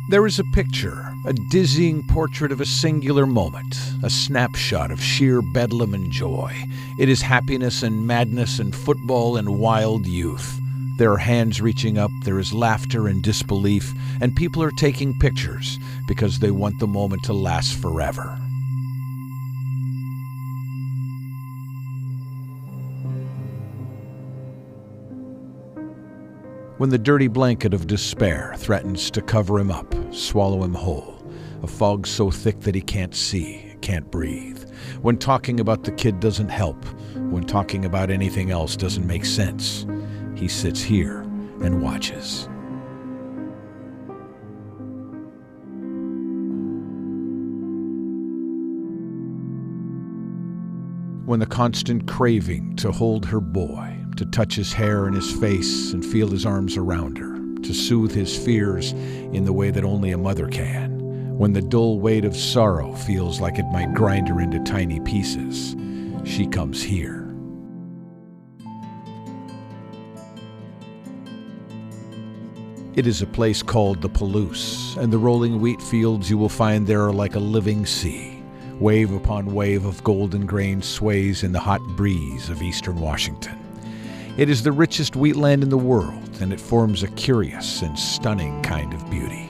There is a picture, a dizzying portrait of a singular moment, a snapshot of sheer bedlam and joy. It is happiness and madness and football and wild youth. There are hands reaching up, there is laughter and disbelief, and people are taking pictures because they want the moment to last forever. When the dirty blanket of despair threatens to cover him up, swallow him whole, a fog so thick that he can't see, can't breathe. When talking about the kid doesn't help, when talking about anything else doesn't make sense, he sits here and watches. When the constant craving to hold her boy, to touch his hair and his face and feel his arms around her, to soothe his fears in the way that only a mother can. When the dull weight of sorrow feels like it might grind her into tiny pieces, she comes here. It is a place called the Palouse, and the rolling wheat fields you will find there are like a living sea. Wave upon wave of golden grain sways in the hot breeze of eastern Washington. It is the richest wheatland in the world, and it forms a curious and stunning kind of beauty.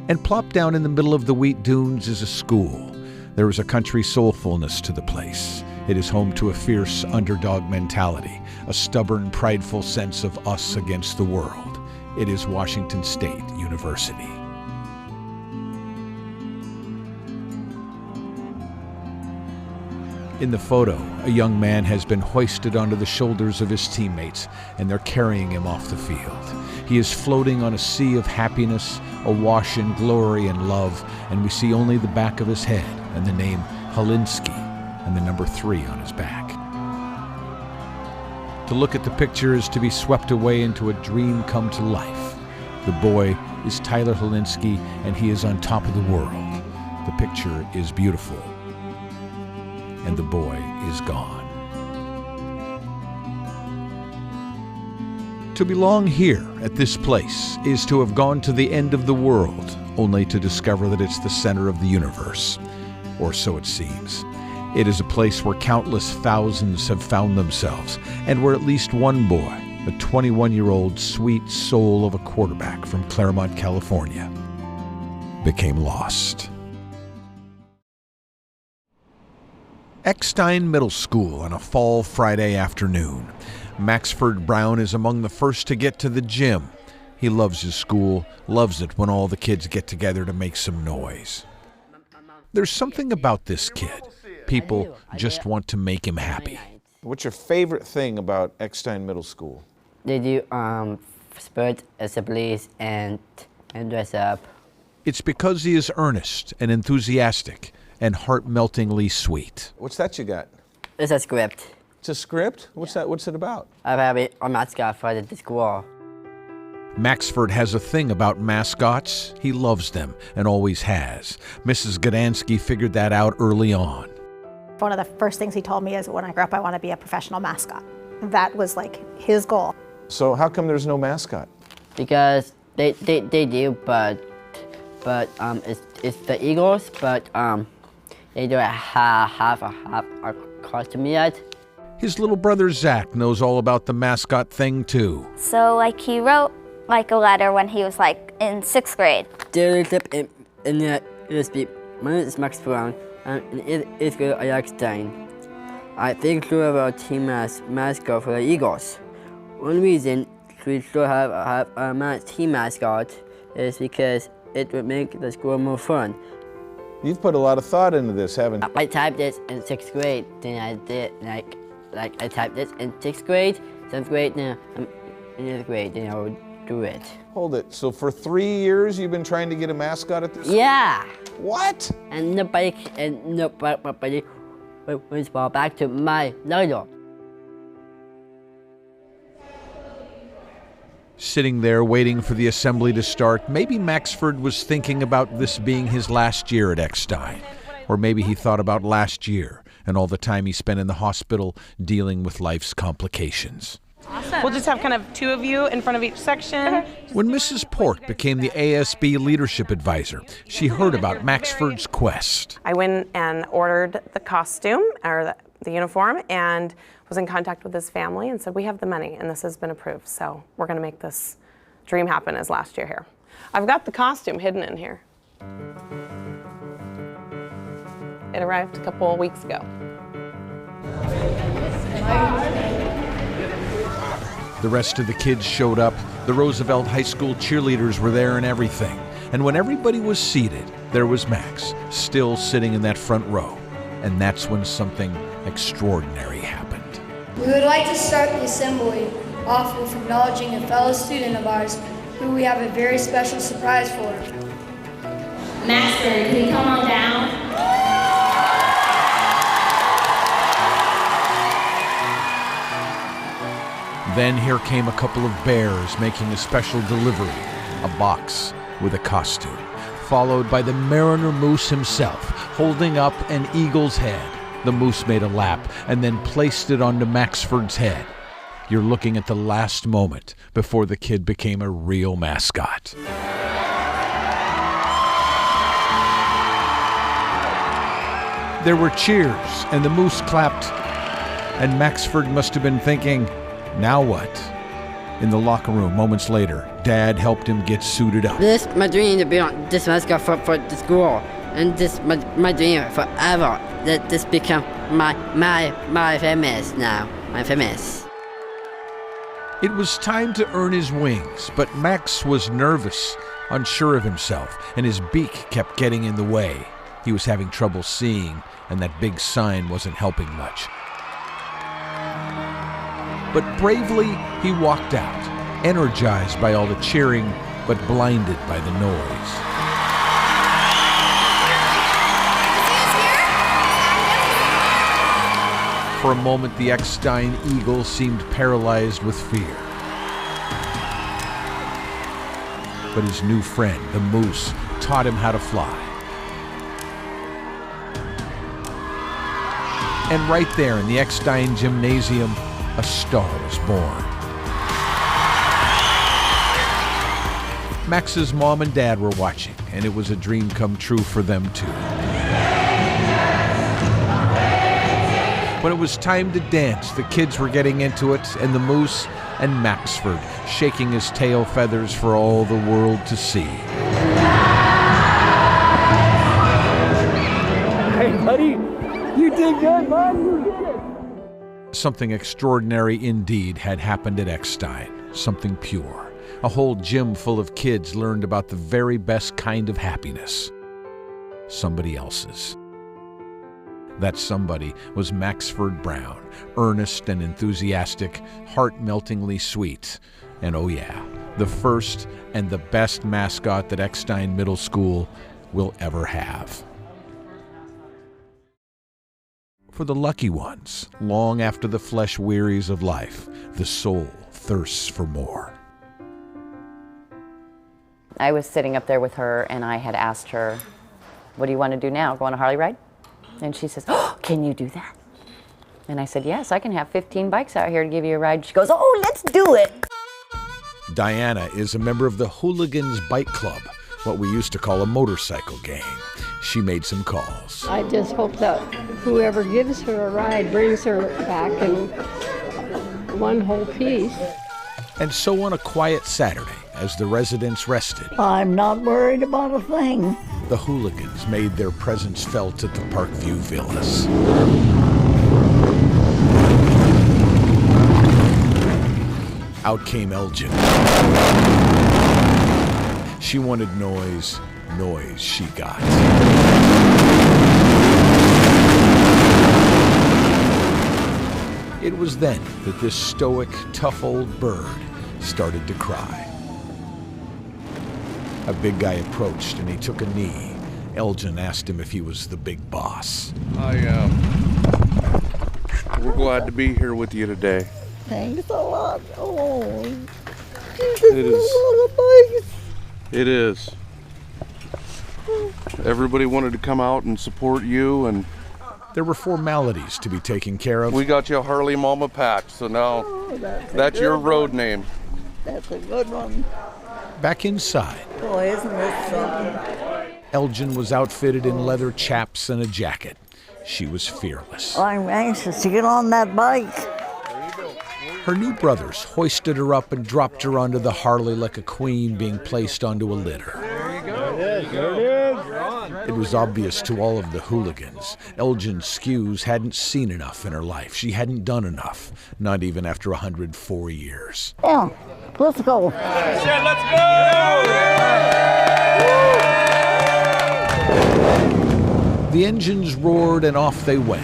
And plopped down in the middle of the wheat dunes is a school. There is a country soulfulness to the place. It is home to a fierce underdog mentality, a stubborn, prideful sense of us against the world. It is Washington State University. In the photo, a young man has been hoisted onto the shoulders of his teammates, and they're carrying him off the field. He is floating on a sea of happiness, awash in glory and love, and we see only the back of his head and the name Holinsky and the number 3 on his back. To look at the picture is to be swept away into a dream come to life. The boy is Tyler Holinsky, and he is on top of the world. The picture is beautiful. And the boy is gone. To belong here at this place is to have gone to the end of the world, only to discover that it's the center of the universe. Or so it seems. It is a place where countless thousands have found themselves, and where at least one boy, a 21-year-old sweet soul of a quarterback from Claremont, California, became lost. Eckstein Middle School on a fall Friday afternoon. Maxford Brown is among the first to get to the gym. He loves his school, loves it when all the kids get together to make some noise. There's something about this kid. People just want to make him happy. What's your favorite thing about Eckstein Middle School? They do sport assemblies and dress up. It's because he is earnest and enthusiastic and heart-meltingly sweet. What's that you got? It's a script. It's a script? What's that? What's it about? I have a mascot for the school. Maxford has a thing about mascots. He loves them and always has. Mrs. Gdansky figured that out early on. One of the first things he told me is, when I grow up, I want to be a professional mascot. That was like his goal. So how come there's no mascot? Because they do, but it's the Eagles, but they don't have a costume yet. His little brother Zach knows all about the mascot thing too. So he wrote a letter when he was in 6th grade. Dear Clip in the USB, my name is Max Brown, and in 8th grade at Eckstein. I think we have a team mascot for the Eagles. One reason we should have a team mascot is because it would make the school more fun. You've put a lot of thought into this, haven't you? I typed this in 6th grade, then I did I typed this in 6th grade, 7th grade, then in 8th grade, then I would do it. Hold it, so for 3 years you've been trying to get a mascot at this? Yeah. What? And nobody was brought back to my logo. Sitting there waiting for the assembly to start, maybe Maxford was thinking about this being his last year at Eckstein. Or maybe he thought about last year and all the time he spent in the hospital dealing with life's complications. We'll just have kind of two of you in front of each section. When Mrs. Port became the ASB leadership advisor, she heard about Maxford's quest. I went and ordered the costume, or the uniform, and was in contact with his family and said, we have the money and this has been approved, so we're gonna make this dream happen as last year here. I've got the costume hidden in here. It arrived a couple of weeks ago. The rest of the kids showed up. The Roosevelt High School cheerleaders were there and everything. And when everybody was seated, there was Max, still sitting in that front row. And that's when something extraordinary happened. We would like to start the assembly off with acknowledging a fellow student of ours who we have a very special surprise for. Maxford, can you come on down? Then here came a couple of bears making a special delivery, a box with a costume, followed by the Mariner Moose himself, holding up an eagle's head. The moose made a lap and then placed it onto Maxford's head. You're looking at the last moment before the kid became a real mascot. There were cheers, and the moose clapped, and Maxford must have been thinking, now what? In the locker room, moments later, Dad helped him get suited up. This is my dream to be on this mascot for the school, and this my dream forever. That this become my famous now, my famous. It was time to earn his wings, but Max was nervous, unsure of himself, and his beak kept getting in the way. He was having trouble seeing, and that big sign wasn't helping much. But bravely, he walked out, energized by all the cheering, but blinded by the noise. For a moment, the Eckstein Eagle seemed paralyzed with fear. But his new friend, the moose, taught him how to fly. And right there in the Eckstein Gymnasium, a star was born. Max's mom and dad were watching, and it was a dream come true for them too. When it was time to dance, the kids were getting into it, and the moose and Maxford shaking his tail feathers for all the world to see. Hey, buddy, you did good, bud. You did it. Something extraordinary indeed had happened at Eckstein, something pure. A whole gym full of kids learned about the very best kind of happiness. Somebody else's. That somebody was Maxford Brown, earnest and enthusiastic, heart-meltingly sweet, and oh yeah, the first and the best mascot that Eckstein Middle School will ever have. For the lucky ones, long after the flesh wearies of life, the soul thirsts for more. I was sitting up there with her and I had asked her, what do you want to do now? Go on a Harley ride? And she says, oh, can you do that? And I said, yes, I can have 15 bikes out here to give you a ride. She goes, oh, let's do it. Diana is a member of the Hooligans Bike Club, what we used to call a motorcycle gang. She made some calls. I just hope that whoever gives her a ride brings her back in one whole piece. And so on a quiet Saturday, as the residents rested, I'm not worried about a thing. The Hooligans made their presence felt at the Parkview Villas. Out came Elgin. She wanted noise, noise she got. It was then that this stoic, tough old bird started to cry. A big guy approached and he took a knee. Elgin asked him if he was the big boss. We're glad to be here with you today. Thanks a lot. Oh, It is. Everybody wanted to come out and support you, and There were formalities to be taken care of. We got you a Harley Mama patch, so now that's your road name. That's a good one. Back inside, Boy, isn't this something? Elgin was outfitted in leather chaps and a jacket. She was fearless. I'm anxious to get on that bike. Her new brothers hoisted her up and dropped her onto the Harley like a queen being placed onto a litter. There you go. There it is. It was obvious to all of the hooligans. Elgin Skews hadn't seen enough in her life. She hadn't done enough, not even after 104 years. Yeah, let's go. Let's go! The engines roared and off they went.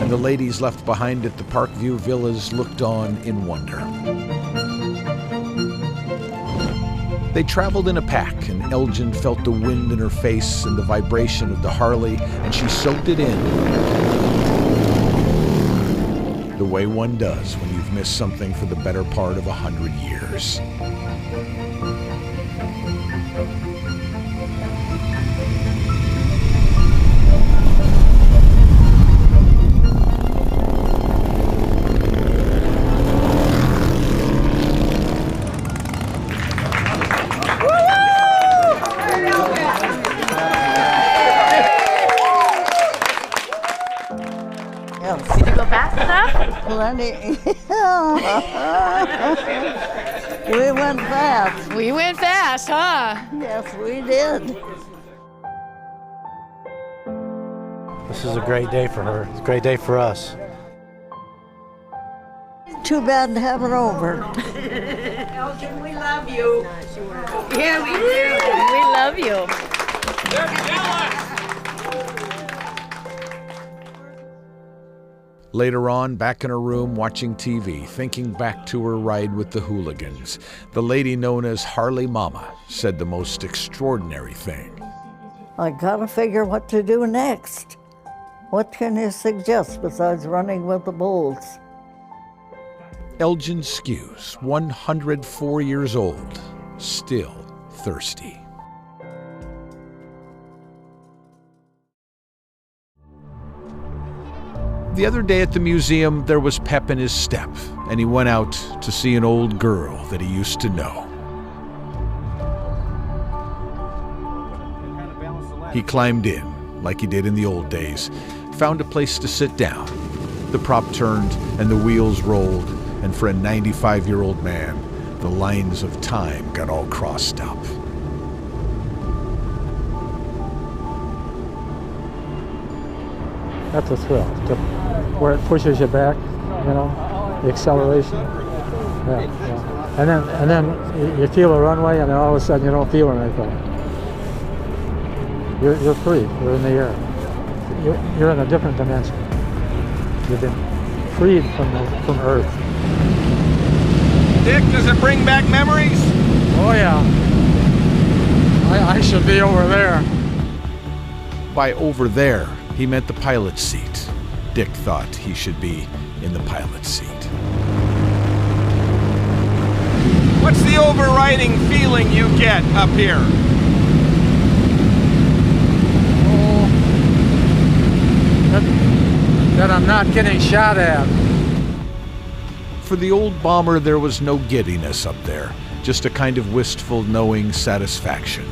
And the ladies left behind at the Parkview Villas looked on in wonder. They traveled in a pack, and Elgin felt the wind in her face and the vibration of the Harley, and she soaked it in. The way one does when you've missed something for the better part of 100 years. Did you go fast enough? Plenty. We went fast. We went fast, huh? Yes, we did. This is a great day for her. It's a great day for us. Too bad to have it over. Elgin, we love you. Yeah, we do. We love you. Later on, back in her room watching TV, thinking back to her ride with the hooligans, the lady known as Harley Mama said the most extraordinary thing. I gotta figure what to do next. What can you suggest besides running with the bulls? Elgin Skews, 104 years old, still thirsty. The other day at the museum, there was pep in his step, and he went out to see an old girl that he used to know. He climbed in, like he did in the old days, found a place to sit down. The prop turned, and the wheels rolled, and for a 95-year-old man, the lines of time got all crossed up. That's a thrill, where it pushes you back, you know, the acceleration. Yeah. And then you feel a runway, and then all of a sudden you don't feel anything. You're free. You're in the air. You're in a different dimension. You've been freed from Earth. Dick, does it bring back memories? Oh yeah. I should be over there. By over there, he meant the pilot's seat. Dick thought he should be in the pilot's seat. What's the overriding feeling you get up here? That I'm not getting shot at. For the old bomber, there was no giddiness up there, just a kind of wistful, knowing satisfaction.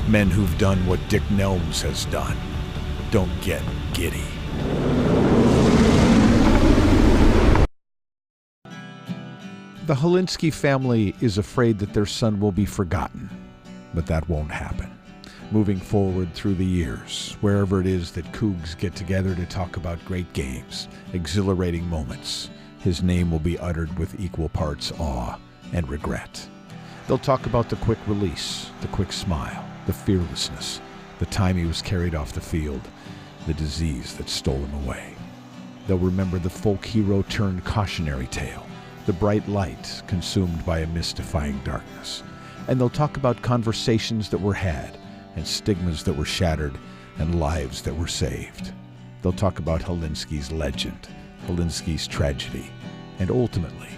Men who've done what Dick Nelms has done don't get giddy. The Holinsky family is afraid that their son will be forgotten, but that won't happen. Moving forward through the years, wherever it is that Cougs get together to talk about great games, exhilarating moments, his name will be uttered with equal parts awe and regret. They'll talk about the quick release, the quick smile, the fearlessness, the time he was carried off the field, the disease that stole him away. They'll remember the folk hero turned cautionary tale, the bright light consumed by a mystifying darkness. And they'll talk about conversations that were had, and stigmas that were shattered, and lives that were saved. They'll talk about Holinsky's legend, Holinsky's tragedy, and ultimately,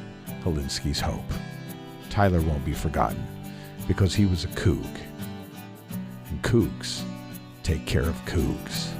Holinsky's hope. Tyler won't be forgotten. because he was a Coug. And Cougs take care of Cougs.